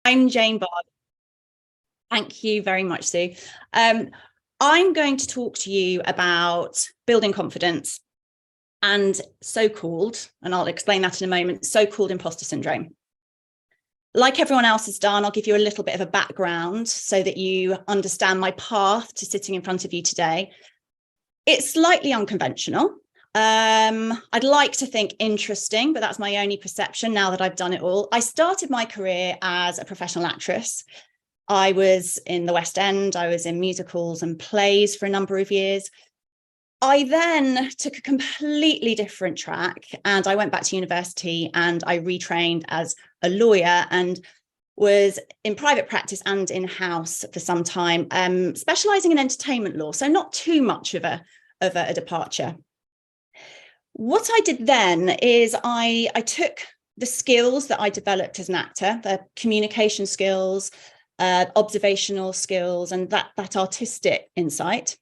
I'm Jane Bard. Thank you very much, Sue. I'm going to talk to you about building confidence and so-called, and I'll explain that in a moment, so-called imposter syndrome. Like everyone else has done, I'll give you a little bit of a background so that you understand my path to sitting in front of you today. It's slightly unconventional. I'd like to think interesting, but that's my only perception now that I've done it all. I started my career as a professional actress. I was in the West End. I was in musicals and plays for a number of years. I then took a completely different track and I went back to university and I retrained as a lawyer and was in private practice and in-house for some time, specializing in entertainment law. So not too much of a departure. What I did then is I took the skills that I developed as an actor, the communication skills, observational skills, and that artistic insight.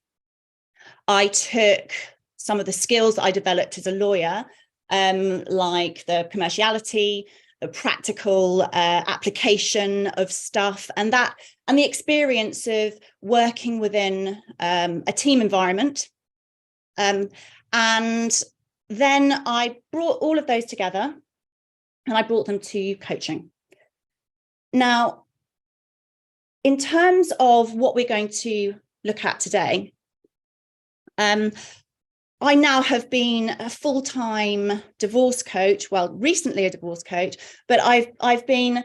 I took some of the skills that I developed as a lawyer, like the commerciality, the practical application of stuff, and the experience of working within a team environment. And then I brought all of those together and I brought them to coaching. Now, in terms of what we're going to look at today, I now have been a full-time divorce coach, well, recently a divorce coach, but I've been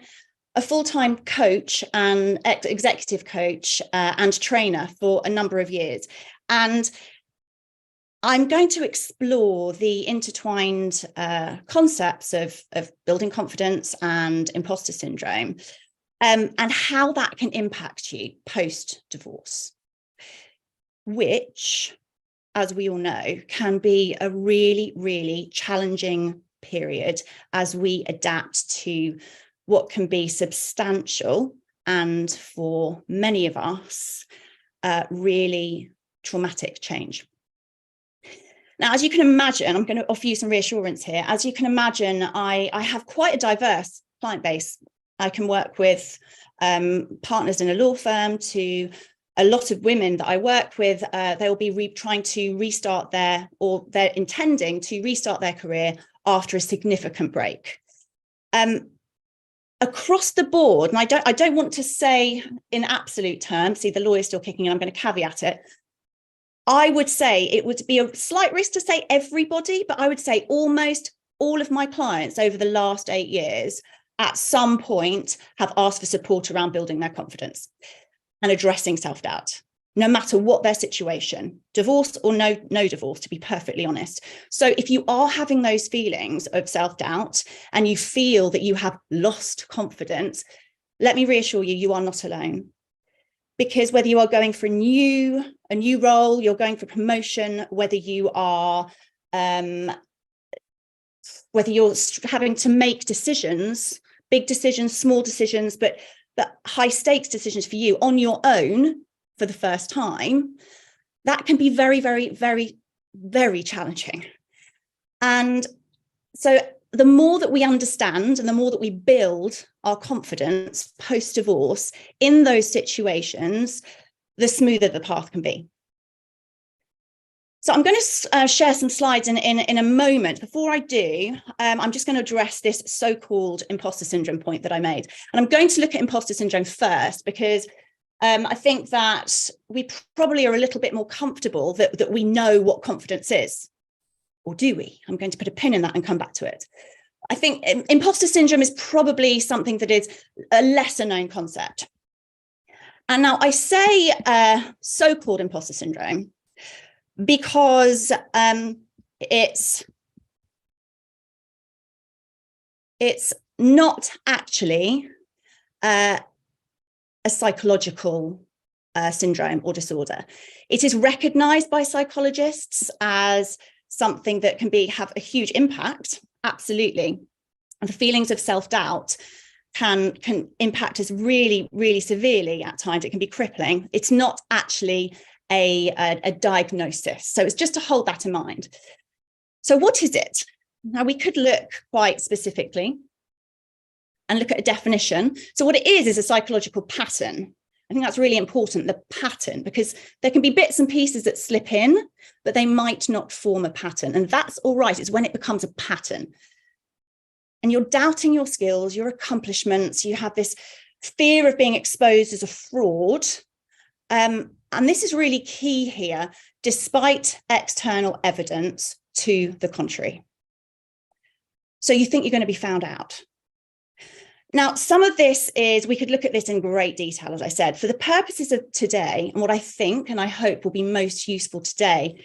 a full-time coach and executive coach and trainer for a number of years. And I'm going to explore the intertwined concepts of building confidence and imposter syndrome, and how that can impact you post-divorce, which, as we all know, can be a really, really challenging period as we adapt to what can be substantial and, for many of us, really traumatic change. Now, as you can imagine, I'm going to offer you some reassurance here. As you can imagine, I have quite a diverse client base. I can work with partners in a law firm to a lot of women that I work with. They will be trying to restart they're intending to restart their career after a significant break. Across the board, and I don't want to say in absolute terms, see, the lawyer's still kicking in, I'm going to caveat it. I would say it would be a slight risk to say everybody, but I would say almost all of my clients over the last 8 years at some point have asked for support around building their confidence and addressing self-doubt, no matter what their situation, divorce or no divorce, to be perfectly honest. So if you are having those feelings of self-doubt and you feel that you have lost confidence, let me reassure you, you are not alone. Because whether you are going for a new role, you're going for promotion, whether you are, whether you're having to make decisions, big decisions, small decisions, but high stakes decisions for you on your own for the first time, that can be very, very, very, very challenging. And so the more that we understand and the more that we build our confidence post-divorce in those situations, the smoother the path can be. So I'm going to share some slides in a moment. Before I do, I'm just going to address this so-called imposter syndrome point that I made. And I'm going to look at imposter syndrome first, because I think that we probably are a little bit more comfortable that we know what confidence is. Or do we? I'm going to put a pin in that and come back to it. I think imposter syndrome is probably something that is a lesser known concept. And now I say so-called imposter syndrome because it's not actually a psychological syndrome or disorder. It is recognized by psychologists as something that can have a huge impact, absolutely. And the feelings of self-doubt can impact us really, really severely at times. It can be crippling. It's not actually a diagnosis. So it's just to hold that in mind. So what is it? Now, we could look quite specifically and look at a definition. So what it is a psychological pattern. I think that's really important, the pattern, because there can be bits and pieces that slip in, but they might not form a pattern. And that's all right. It's when it becomes a pattern. And you're doubting your skills, your accomplishments. You have this fear of being exposed as a fraud. And this is really key here, despite external evidence to the contrary. So you think you're going to be found out. Now, some of this is, we could look at this in great detail, as I said. For the purposes of today, and what I think and I hope will be most useful today,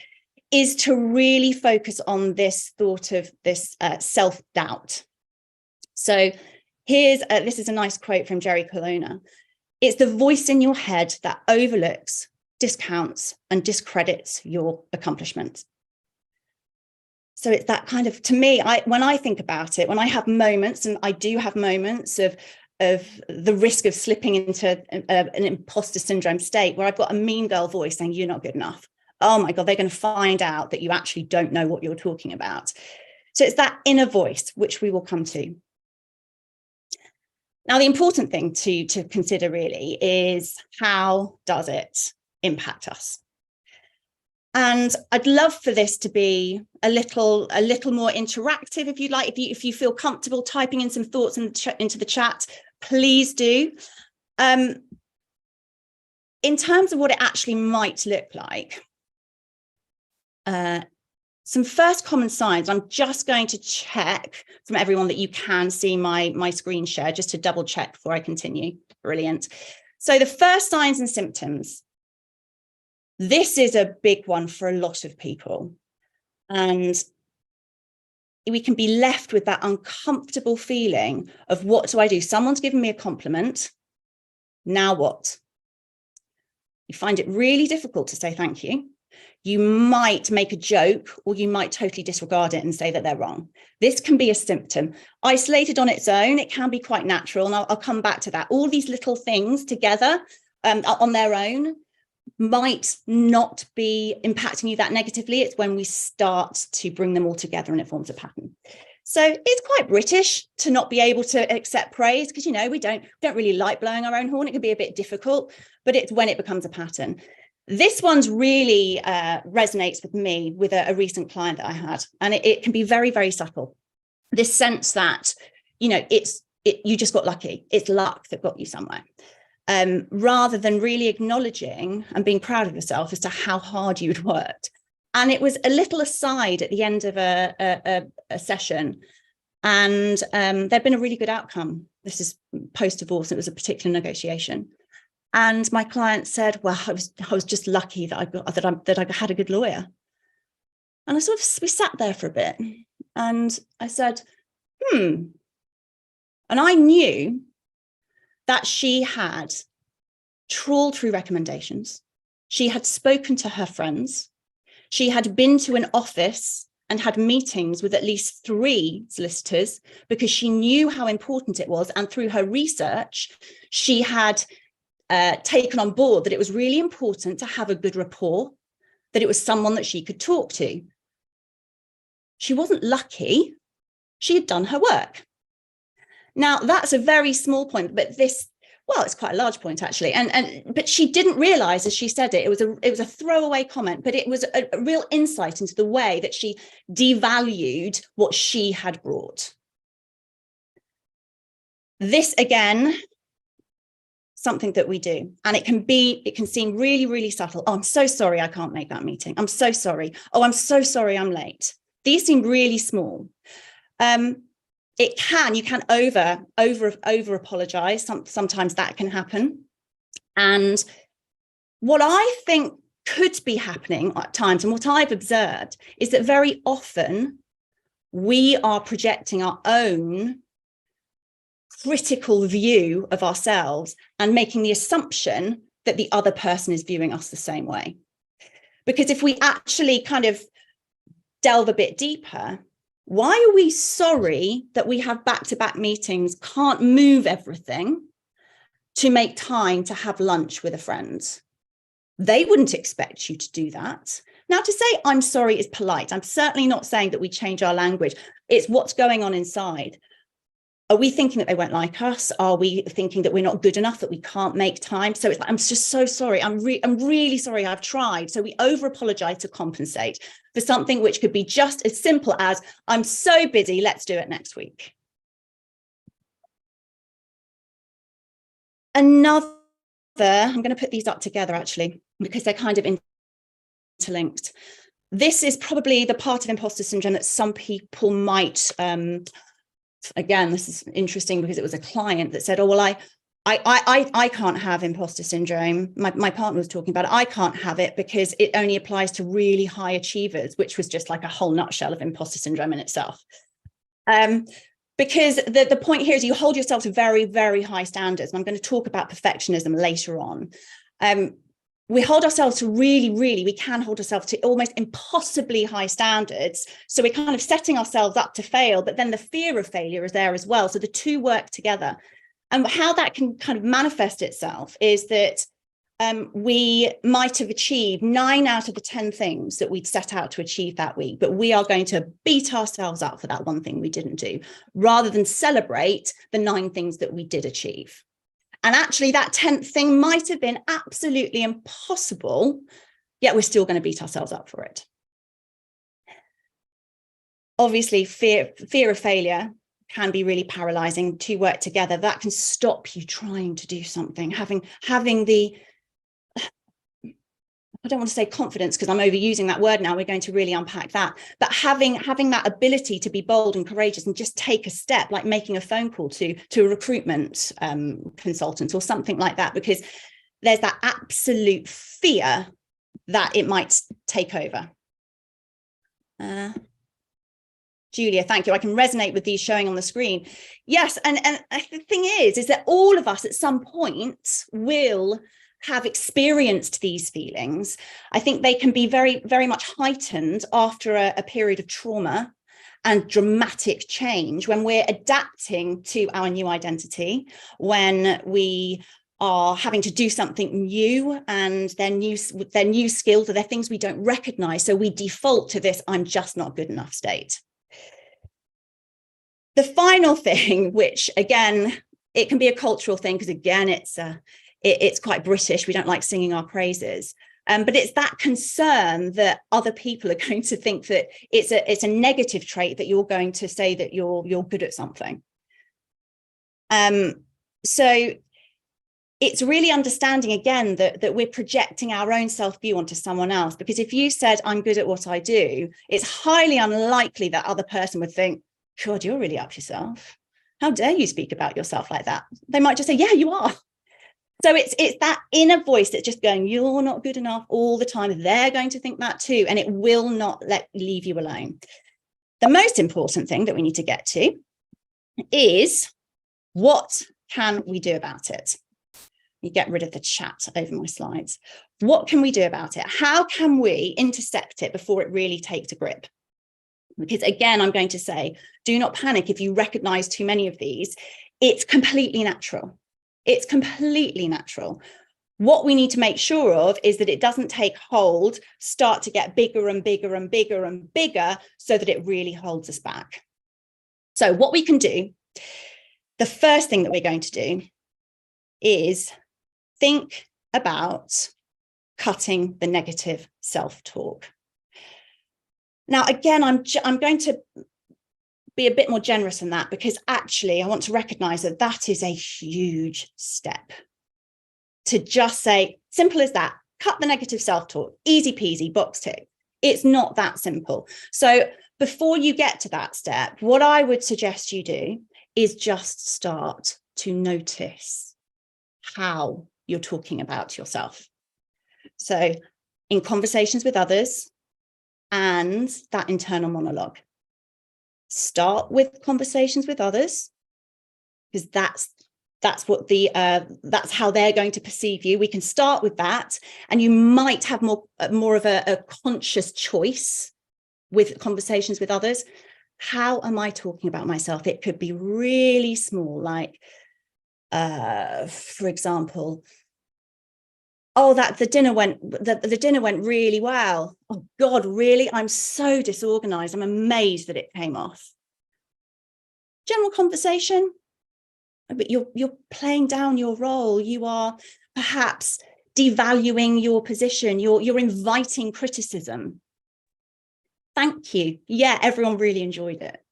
is to really focus on this thought of this self-doubt. So this is a nice quote from Jerry Colonna. It's the voice in your head that overlooks, discounts, and discredits your accomplishments. So it's that kind of, to me, when I think about it, when I have moments, and I do have moments of the risk of slipping into an imposter syndrome state where I've got a mean girl voice saying, you're not good enough. Oh my God, they're going to find out that you actually don't know what you're talking about. So it's that inner voice, which we will come to. Now, the important thing to consider really is, how does it impact us? And I'd love for this to be a little more interactive, if you'd like. If you feel comfortable typing in some thoughts into the chat, please do. In terms of what it actually might look like, some first common signs. I'm just going to check from everyone that you can see my screen share, just to double check before I continue. Brilliant. So the first signs and symptoms. This is a big one for a lot of people. And we can be left with that uncomfortable feeling of, what do I do? Someone's given me a compliment. Now what? You find it really difficult to say thank you. You might make a joke, or you might totally disregard it and say that they're wrong. This can be a symptom. Isolated on its own, it can be quite natural. And I'll come back to that. All these little things together on their own might not be impacting you that negatively. It's when we start to bring them all together and it forms a pattern. So it's quite British to not be able to accept praise, because, you know, we don't really like blowing our own horn. It can be a bit difficult, but it's when it becomes a pattern. This one's really resonates with me with a recent client that I had, and it can be very, very subtle. This sense that, you know, you just got lucky. It's luck that got you somewhere. Rather than really acknowledging and being proud of yourself as to how hard you'd worked. And it was a little aside at the end of a session, and there'd been a really good outcome. This is post-divorce. It was a particular negotiation. And my client said, well, I was just lucky that I had a good lawyer. And we sat there for a bit, and I said, And I knew that she had trawled through recommendations. She had spoken to her friends. She had been to an office and had meetings with at least 3 solicitors, because she knew how important it was. And through her research, she had taken on board that it was really important to have a good rapport, that it was someone that she could talk to. She wasn't lucky. She had done her work. Now, that's a very small point, but it's quite a large point, actually. But she didn't realize, as she said it was a throwaway comment, but it was a real insight into the way that she devalued what she had brought. This, again, something that we do, and it can seem really, really subtle. Oh, I'm so sorry I can't make that meeting. I'm so sorry. Oh, I'm so sorry I'm late. These seem really small. You can over apologize. Sometimes that can happen. And what I think could be happening at times, and what I've observed, is that very often we are projecting our own critical view of ourselves and making the assumption that the other person is viewing us the same way. Because if we actually kind of delve a bit deeper, why are we sorry that we have back-to-back meetings, can't move everything to make time to have lunch with a friend? They wouldn't expect you to do that. Now, to say I'm sorry is polite. I'm certainly not saying that we change our language. It's what's going on inside. Are we thinking that they won't like us? Are we thinking that we're not good enough, that we can't make time? So it's like, I'm just so sorry. I'm really sorry. I've tried. So we over apologize to compensate for something which could be just as simple as, I'm so busy, let's do it next week. Another, I'm going to put these up together actually, because they're kind of interlinked. This is probably the part of imposter syndrome that some people might, again, this is interesting because it was a client that said, oh, well, I can't have imposter syndrome. My partner was talking about it. I can't have it because it only applies to really high achievers, which was just like a whole nutshell of imposter syndrome in itself. Because the point here is you hold yourself to very, very high standards. And I'm going to talk about perfectionism later on. We hold ourselves to we can hold ourselves to almost impossibly high standards. So we're kind of setting ourselves up to fail, but then the fear of failure is there as well. So the two work together. And how that can kind of manifest itself is that we might have achieved 9 out of the 10 things that we'd set out to achieve that week, but we are going to beat ourselves up for that one thing we didn't do, rather than celebrate the 9 things that we did achieve. And actually that 10th thing might have been absolutely impossible, yet we're still going to beat ourselves up for it. Obviously, fear of failure can be really paralyzing. To work together, that can stop you trying to do something. Having the, I don't want to say confidence because I'm overusing that word now. We're going to really unpack that. But having that ability to be bold and courageous and just take a step, like making a phone call to a recruitment consultant or something like that, because there's that absolute fear that it might take over. Julia, thank you. I can resonate with these showing on the screen. Yes, and the thing is that all of us at some point will have experienced these feelings. I think they can be very, very much heightened after a period of trauma and dramatic change, when we're adapting to our new identity, when we are having to do something new and their new skills, or they're things we don't recognize. So we default to this, I'm just not good enough state. The final thing, which again, it can be a cultural thing, because again, it's quite British. We don't like singing our praises. But it's that concern that other people are going to think that it's a negative trait, that you're going to say that you're good at something. So it's really understanding again that we're projecting our own self-view onto someone else. Because if you said, I'm good at what I do, it's highly unlikely that other person would think, God, you're really up yourself. How dare you speak about yourself like that? They might just say, yeah, you are. So it's that inner voice that's just going, you're not good enough all the time. They're going to think that too, and it will not leave you alone. The most important thing that we need to get to is, what can we do about it? You get rid of the chat over my slides. What can we do about it? How can we intercept it before it really takes a grip? Because again, I'm going to say, do not panic if you recognize too many of these. It's completely natural. It's completely natural. What we need to make sure of is that it doesn't take hold, start to get bigger and bigger and bigger and bigger, so that it really holds us back. So what we can do, the first thing that we're going to do is think about cutting the negative self-talk. Now, again, I'm going to be a bit more generous than that, because actually I want to recognize that that is a huge step. To just say, simple as that, cut the negative self-talk, easy peasy, box tick. It's not that simple. So before you get to that step, what I would suggest you do is just start to notice how you're talking about yourself. So in conversations with others and that internal monologue. Start with conversations with others, because that's how they're going to perceive you. We can start with that, and you might have more of a conscious choice with conversations with others. How am I talking about myself? It could be really small, like, for example, oh, the dinner went really well. Oh God, really? I'm so disorganized. I'm amazed that it came off. general conversation, but you're playing down your role. You are perhaps devaluing your position. You're inviting criticism. Thank you. Yeah, everyone really enjoyed it.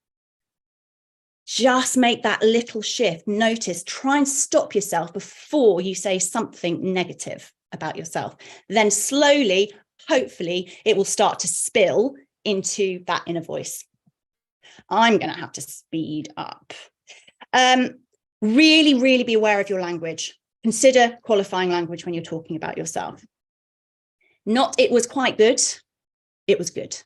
Just make that little shift. Notice, try and stop yourself before you say something negative about yourself. Then slowly, hopefully, it will start to spill into that inner voice. I'm going to have to speed up. Really, really be aware of your language. Consider qualifying language when you're talking about yourself. Not it was quite good, it was good.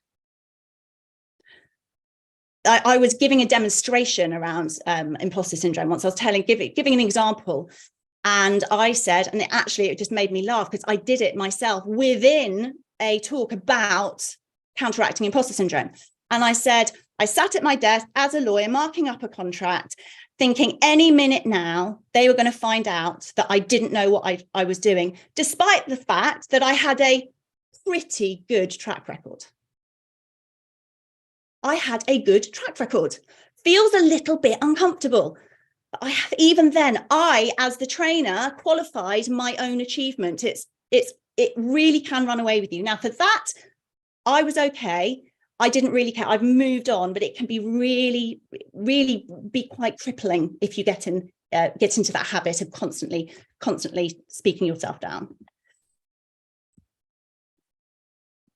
I was giving a demonstration around imposter syndrome once. I was giving an example, and I said, and it just made me laugh because I did it myself within a talk about counteracting imposter syndrome. And I said, I sat at my desk as a lawyer, marking up a contract, thinking any minute now they were going to find out that I didn't know what I was doing, despite the fact that I had a pretty good track record. I had a good track record. Feels a little bit uncomfortable. But even then, I, as the trainer, qualified my own achievement. It really can run away with you. Now, for that, I was okay. I didn't really care. I've moved on, but it can be really, really be quite crippling if you get into that habit of constantly speaking yourself down.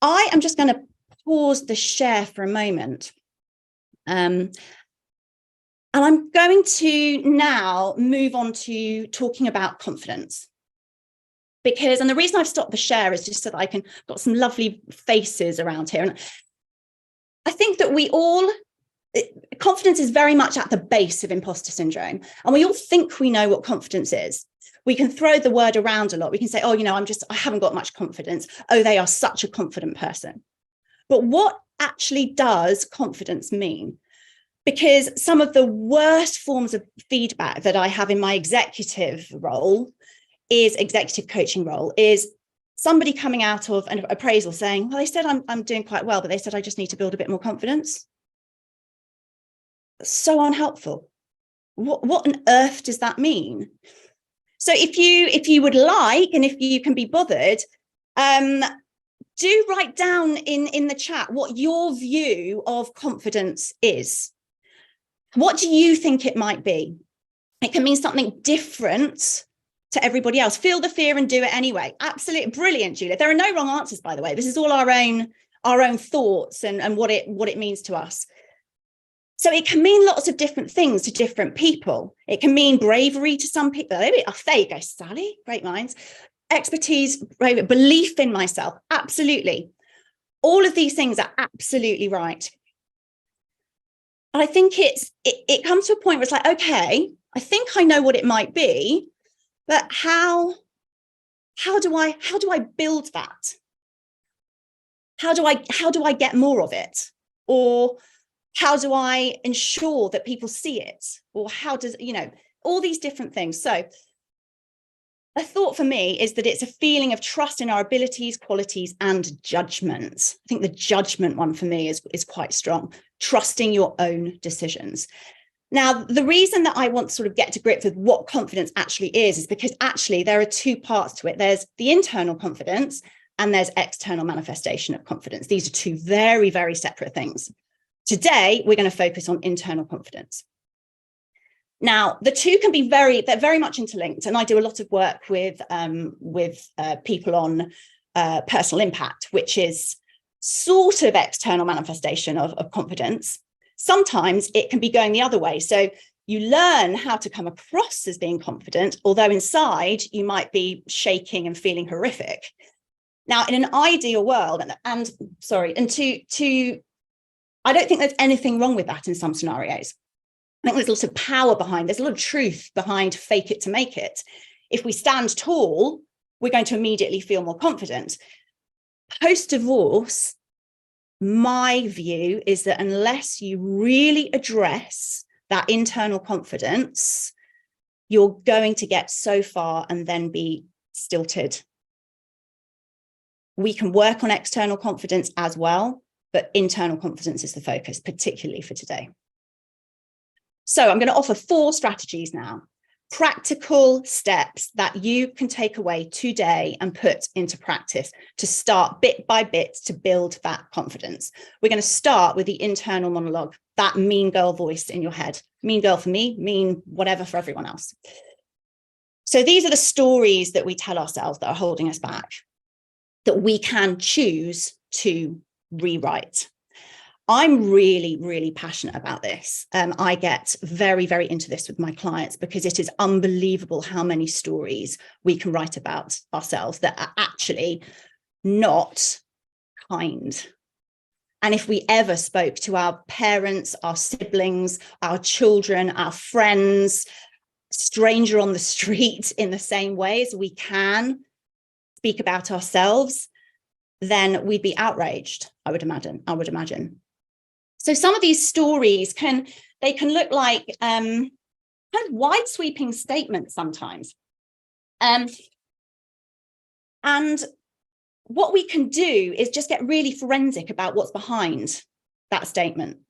I am just going to pause the share for a moment. And I'm going to now move on to talking about confidence. And the reason I've stopped the share is just so that I can got some lovely faces around here. And I think that confidence is very much at the base of imposter syndrome. And we all think we know what confidence is. We can throw the word around a lot. We can say, oh, I haven't got much confidence. Oh, they are such a confident person. But what actually does confidence mean? Because some of the worst forms of feedback that I have in my executive coaching role is somebody coming out of an appraisal saying, well, they said I'm doing quite well, but they said I just need to build a bit more confidence. So unhelpful. What on earth does that mean? So if you would like, and if you can be bothered, do write down in the chat what your view of confidence is. What do you think it might be? It can mean something different to everybody else. Feel the fear and do it anyway. Absolutely brilliant, Julia. There are no wrong answers, by the way. This is all our own thoughts and what it means to us. So it can mean lots of different things to different people. It can mean bravery to some people. There you go, Sally. Great minds. Expertise, bravery, belief in myself. Absolutely. All of these things are absolutely right. And I think it comes to a point where it's like, okay, I think I know what it might be, but how do I build that? How do I get more of it? Or how do I ensure that people see it? Or how does, all these different things. So a thought for me is that it's a feeling of trust in our abilities, qualities, and judgment. I think the judgment one for me is quite strong. Trusting your own decisions. Now, the reason that I want to sort of get to grips with what confidence actually is because actually there are two parts to it. There's the internal confidence and there's external manifestation of confidence. These are two very, very separate things. Today, we're going to focus on internal confidence. Now, the two can be they're very much interlinked. And I do a lot of work with people on personal impact, which is sort of external manifestation of confidence. Sometimes it can be going the other way. So you learn how to come across as being confident, although inside you might be shaking and feeling horrific. Now, in an ideal world, I don't think there's anything wrong with that in some scenarios. I think there's lots of power behind, there's a lot of truth behind fake it to make it. If we stand tall, we're going to immediately feel more confident. Post-divorce, my view is that unless you really address that internal confidence, you're going to get so far and then be stilted. We can work on external confidence as well, but internal confidence is the focus, particularly for today. So I'm going to offer 4 strategies now, practical steps that you can take away today and put into practice to start bit by bit to build that confidence. We're going to start with the internal monologue, that mean girl voice in your head. Mean girl for me, mean whatever for everyone else. So these are the stories that we tell ourselves that are holding us back, that we can choose to rewrite. I'm really, really passionate about this. I get very, very into this with my clients because it is unbelievable how many stories we can write about ourselves that are actually not kind. And if we ever spoke to our parents, our siblings, our children, our friends, stranger on the street in the same way as we can speak about ourselves, then we'd be outraged, I would imagine. So some of these stories can look like kind of wide sweeping statements sometimes. And what we can do is just get really forensic about what's behind that statement.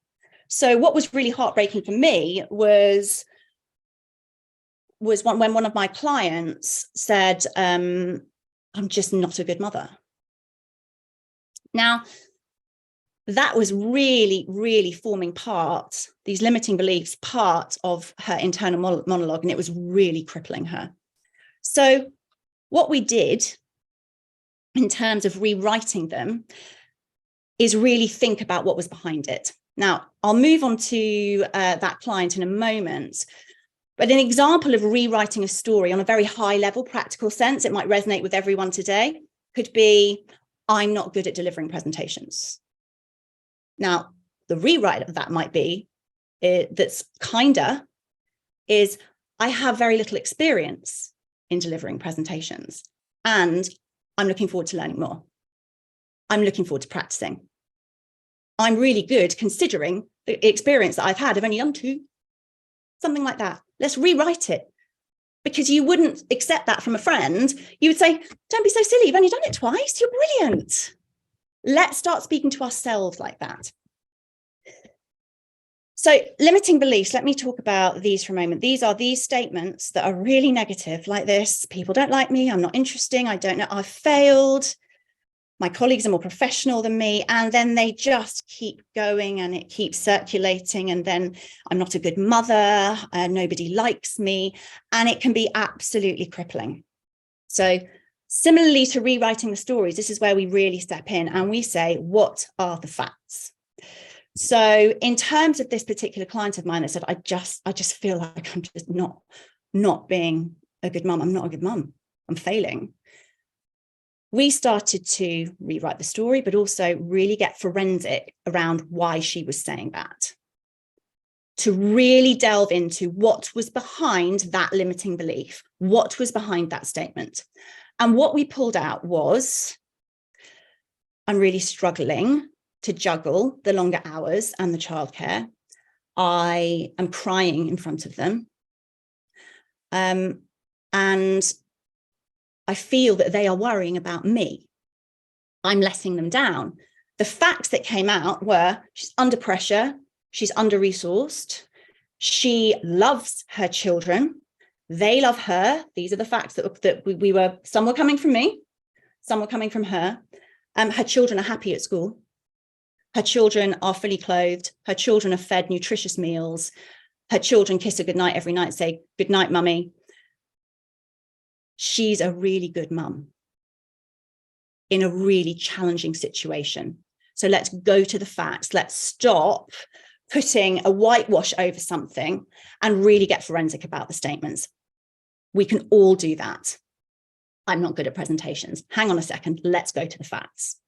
So what was really heartbreaking for me was when one of my clients said, I'm just not a good mother. Now, that was really, really forming part, these limiting beliefs, part of her internal monologue, and it was really crippling her. So what we did in terms of rewriting them is really think about what was behind it. Now, I'll move on to that client in a moment, but an example of rewriting a story on a very high level, practical sense, it might resonate with everyone today, could be, I'm not good at delivering presentations. Now, the rewrite of that might be, that's kinder, is I have very little experience in delivering presentations, and I'm looking forward to learning more. I'm looking forward to practicing. I'm really good considering the experience that I've had. I've only done 2, something like that. Let's rewrite it, because you wouldn't accept that from a friend. You would say, don't be so silly. You've only done it twice. You're brilliant. Let's start speaking to ourselves like that. So limiting beliefs, let me talk about these for a moment. These are these statements that are really negative, like this: people don't like me, I'm not interesting, I don't know, I've failed, my colleagues are more professional than me, and then they just keep going and it keeps circulating, and then I'm not a good mother, nobody likes me, and it can be absolutely crippling. So similarly to rewriting the stories, this is where we really step in and we say, what are the facts? So in terms of this particular client of mine that said, I just feel like I'm just not being a good mum. I'm not a good mum. I'm failing. We started to rewrite the story, but also really get forensic around why she was saying that, to really delve into what was behind that limiting belief, what was behind that statement. And what we pulled out was, I'm really struggling to juggle the longer hours and the childcare. I am crying in front of them. And I feel that they are worrying about me. I'm letting them down. The facts that came out were, she's under pressure, she's under-resourced, she loves her children, they love her. These are the facts that we were, some were coming from me, some were coming from her. Her children are happy at school. Her children are fully clothed. Her children are fed nutritious meals. Her children kiss her goodnight every night, say, good night, mummy. She's a really good mum in a really challenging situation. So let's go to the facts. Let's stop putting a whitewash over something and really get forensic about the statements. We can all do that. I'm not good at presentations. Hang on a second. Let's go to the facts.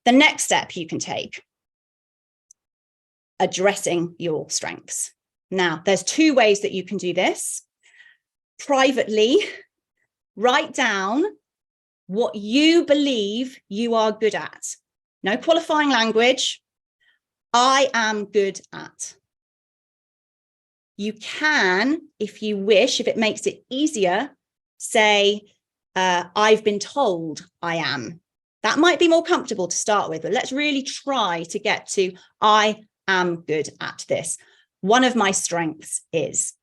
The next step you can take, addressing your strengths. Now, there's 2 ways that you can do this. Privately, write down what you believe you are good at. No qualifying language. I am good at. You can, if you wish, if it makes it easier, say, I've been told I am. That might be more comfortable to start with, but let's really try to get to, I am good at this. one of my strengths is,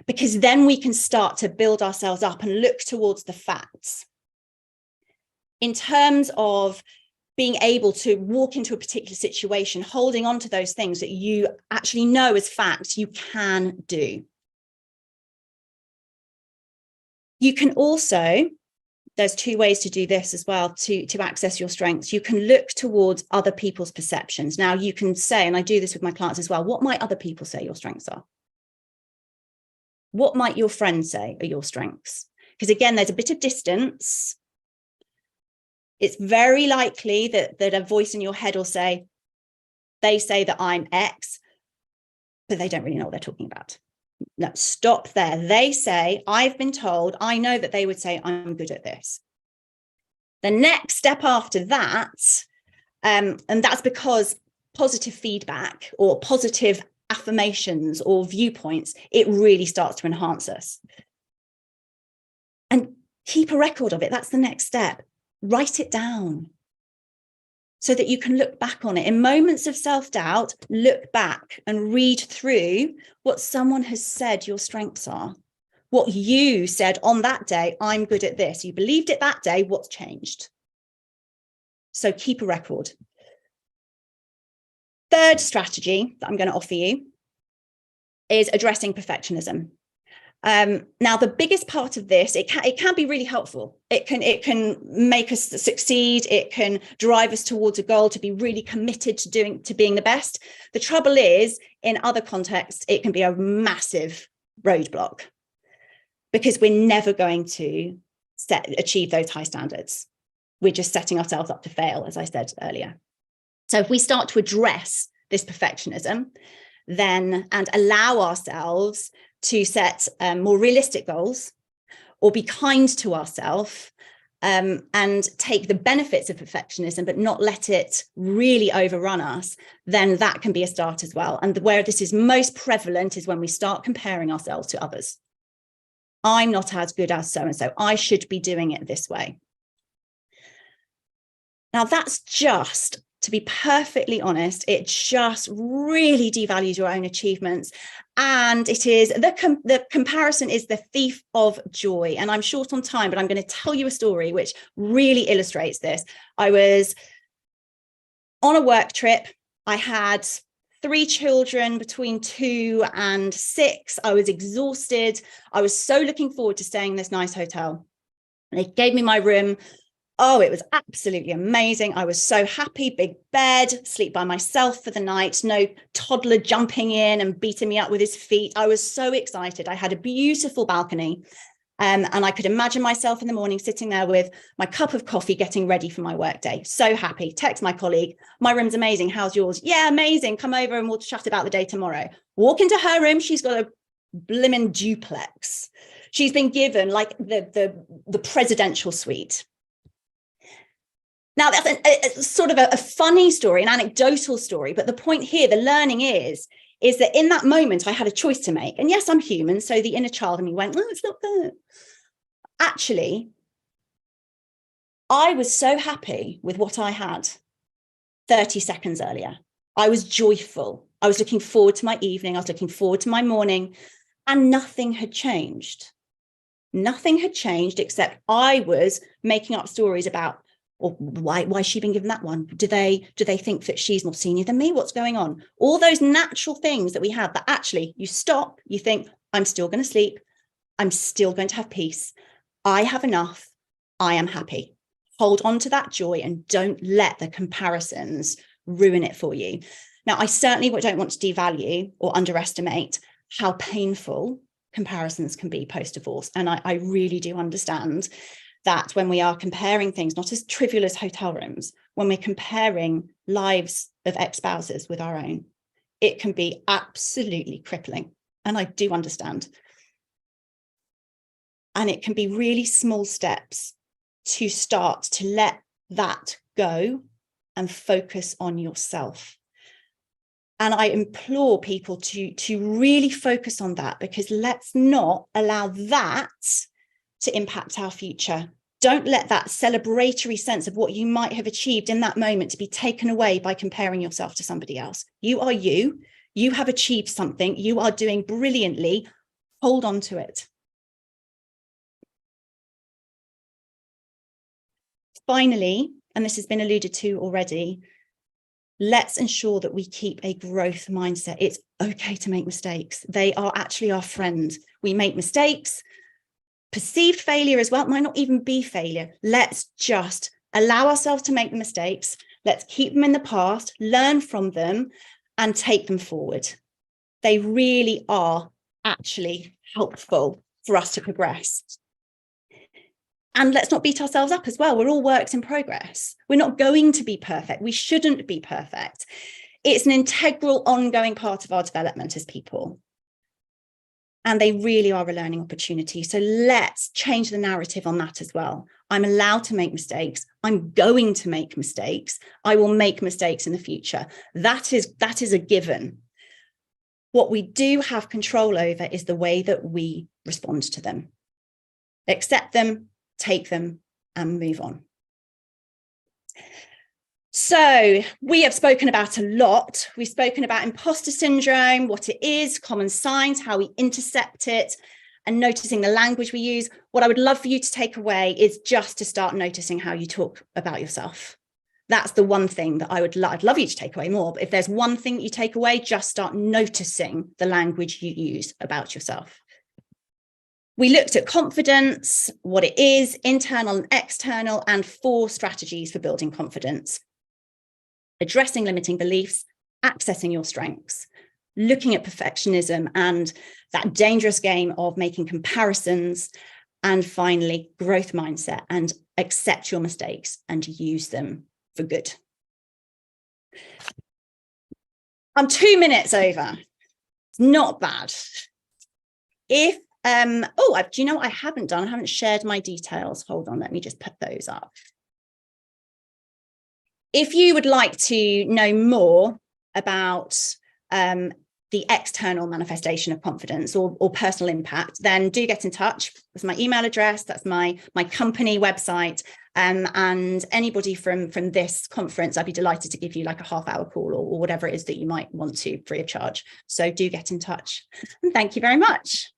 because then we can start to build ourselves up and look towards the facts. In terms of being able to walk into a particular situation, holding on to those things that you actually know as facts you can do. You can also, there's two ways to do this as well, to access your strengths. You can look towards other people's perceptions. Now you can say, and I do this with my clients as well, what might other people say your strengths are? What might your friends say are your strengths? Because again, there's a bit of distance. It's very likely that a voice in your head will say, they say that I'm X, but they don't really know what they're talking about. No, stop there. They say, I've been told, I know that they would say, I'm good at this. The next step after that, and that's because positive feedback or positive affirmations or viewpoints, it really starts to enhance us. And keep a record of it. That's the next step. Write it down so that you can look back on it. In moments of self-doubt, look back and read through what someone has said your strengths are. What you said on that day, I'm good at this. You believed it that day, what's changed? So keep a record. Third strategy that I'm going to offer you is addressing perfectionism. Now, the biggest part of this, it can be really helpful. It can make us succeed. It can drive us towards a goal, to be really committed to being the best. The trouble is, in other contexts, it can be a massive roadblock because we're never going to achieve those high standards. We're just setting ourselves up to fail, as I said earlier. So if we start to address this perfectionism, then and allow ourselves to set more realistic goals, or be kind to ourselves, and take the benefits of perfectionism, but not let it really overrun us, then that can be a start as well. And where this is most prevalent is when we start comparing ourselves to others. I'm not as good as so-and-so. I should be doing it this way. Now, that's just, to be perfectly honest, it just really devalues your own achievements. And it is the comparison is the thief of joy. And I'm short on time, but I'm going to tell you a story which really illustrates this. I was on a work trip. I had 3 children between 2 and 6. I was exhausted. I was so looking forward to staying in this nice hotel. And they gave me my room. Oh, it was absolutely amazing. I was so happy. Big bed, sleep by myself for the night. No toddler jumping in and beating me up with his feet. I was so excited. I had a beautiful balcony. And I could imagine myself in the morning sitting there with my cup of coffee, getting ready for my workday. So happy. Text my colleague, my room's amazing. How's yours? Yeah, amazing. Come over and we'll chat about the day tomorrow. Walk into her room. She's got a blimmin' duplex. She's been given like the presidential suite. Now, that's a sort of a funny story, an anecdotal story. But the point here, the learning is that in that moment, I had a choice to make. And yes, I'm human. So the inner child in me went, oh, it's not good. Actually, I was so happy with what I had 30 seconds earlier. I was joyful. I was looking forward to my evening. I was looking forward to my morning. And nothing had changed. Nothing had changed except I was making up stories about, or why has she been given that one? Do they think that she's more senior than me? What's going on? All those natural things that we have that actually you stop, you think, I'm still going to sleep. I'm still going to have peace. I have enough. I am happy. Hold on to that joy and don't let the comparisons ruin it for you. Now, I certainly don't want to devalue or underestimate how painful comparisons can be post-divorce. And I really do understand that when we are comparing things, not as trivial as hotel rooms, when we're comparing lives of ex-spouses with our own, it can be absolutely crippling. And I do understand. And it can be really small steps to start to let that go and focus on yourself. And I implore people to really focus on that, because let's not allow that to impact our future. Don't let that celebratory sense of what you might have achieved in that moment to be taken away by comparing yourself to somebody else. You are you. You have achieved something. You are doing brilliantly. Hold on to it. Finally, and this has been alluded to already, let's ensure that we keep a growth mindset. It's okay to make mistakes. They are actually our friend. We make mistakes. Perceived failure as well, it might not even be failure. Let's just allow ourselves to make the mistakes. Let's keep them in the past, learn from them, and take them forward. They really are actually helpful for us to progress. And let's not beat ourselves up as well. We're all works in progress. We're not going to be perfect. We shouldn't be perfect. It's an integral, ongoing part of our development as people. And they really are a learning opportunity. So let's change the narrative on that as well. I'm allowed to make mistakes. I'm going to make mistakes. I will make mistakes in the future. That is a given. What we do have control over is the way that we respond to them. Accept them, take them, and move on. So we have spoken about a lot. We've spoken about imposter syndrome, what it is, common signs, how we intercept it, and noticing the language we use. What I would love for you to take away is just to start noticing how you talk about yourself. That's the one thing that I'd love you to take away more. But if there's one thing that you take away, just start noticing the language you use about yourself. We looked at confidence, what it is, internal and external, and 4 strategies for building confidence. Addressing limiting beliefs, accessing your strengths, looking at perfectionism and that dangerous game of making comparisons, and finally, growth mindset and accept your mistakes and use them for good. I'm 2 minutes over. It's not bad. If do you know what I haven't done? I haven't shared my details. Hold on, let me just put those up. If you would like to know more about the external manifestation of confidence or personal impact, then do get in touch. That's my email address. That's my company website. And anybody from this conference, I'd be delighted to give you like a half-hour call or whatever it is that you might want to, free of charge. So do get in touch. And thank you very much.